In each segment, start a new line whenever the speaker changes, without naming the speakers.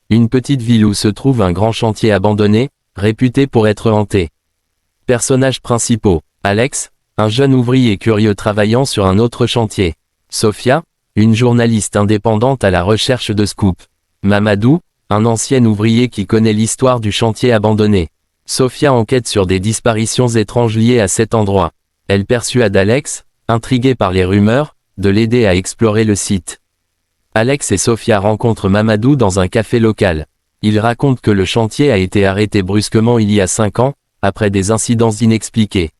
Une petite ville où se trouve un grand chantier abandonné, réputé pour être hanté. Personnages principaux. Alex, un jeune ouvrier curieux travaillant sur un autre chantier. Sophia, une journaliste indépendante à la recherche de scoops. Mamadou, un ancien ouvrier qui connaît l'histoire du chantier abandonné. Sophia enquête sur des disparitions étranges liées à cet endroit. Elle persuade Alex, intrigué par les rumeurs, de l'aider à explorer le site. Alex et Sophia rencontrent Mamadou dans un café local. Il raconte que le chantier a été arrêté brusquement il y a 5 ans, après des incidents inexpliqués.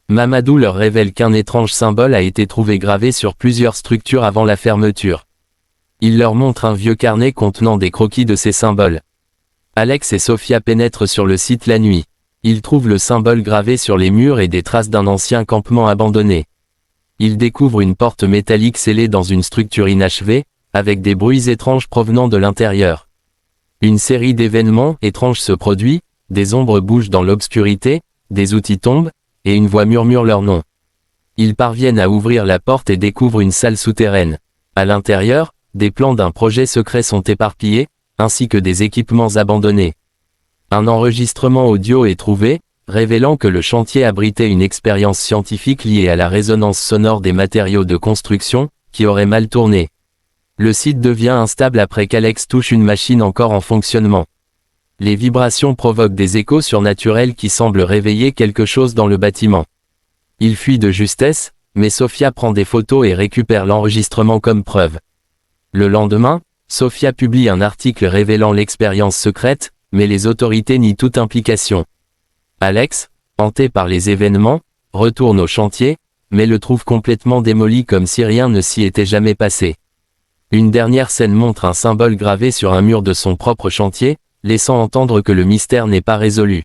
Mamadou leur révèle qu'un étrange symbole a été trouvé gravé sur plusieurs structures avant la fermeture. Il leur montre un vieux carnet contenant des croquis de ces symboles. Alex et Sophia pénètrent sur le site la nuit. Ils trouvent le symbole gravé sur les murs et des traces d'un ancien campement abandonné. Ils découvrent une porte métallique scellée dans une structure inachevée, avec des bruits étranges provenant de l'intérieur. Une série d'événements étranges se produit, des ombres bougent dans l'obscurité, des outils tombent, et une voix murmure leur nom. Ils parviennent à ouvrir la porte et découvrent une salle souterraine. À l'intérieur, des plans d'un projet secret sont éparpillés, ainsi que des équipements abandonnés. Un enregistrement audio est trouvé, révélant que le chantier abritait une expérience scientifique liée à la résonance sonore des matériaux de construction, qui aurait mal tourné. Le site devient instable après qu'Alex touche une machine encore en fonctionnement. Les vibrations provoquent des échos surnaturels qui semblent réveiller quelque chose dans le bâtiment. Il fuit de justesse, mais Sophia prend des photos et récupère l'enregistrement comme preuve. Le lendemain, Sophia publie un article révélant l'expérience secrète, mais les autorités nient toute implication. Alex, hanté par les événements, retourne au chantier, mais le trouve complètement démoli comme si rien ne s'y était jamais passé. Une dernière scène montre un symbole gravé sur un mur de son propre chantier, laissant entendre que le mystère n'est pas résolu.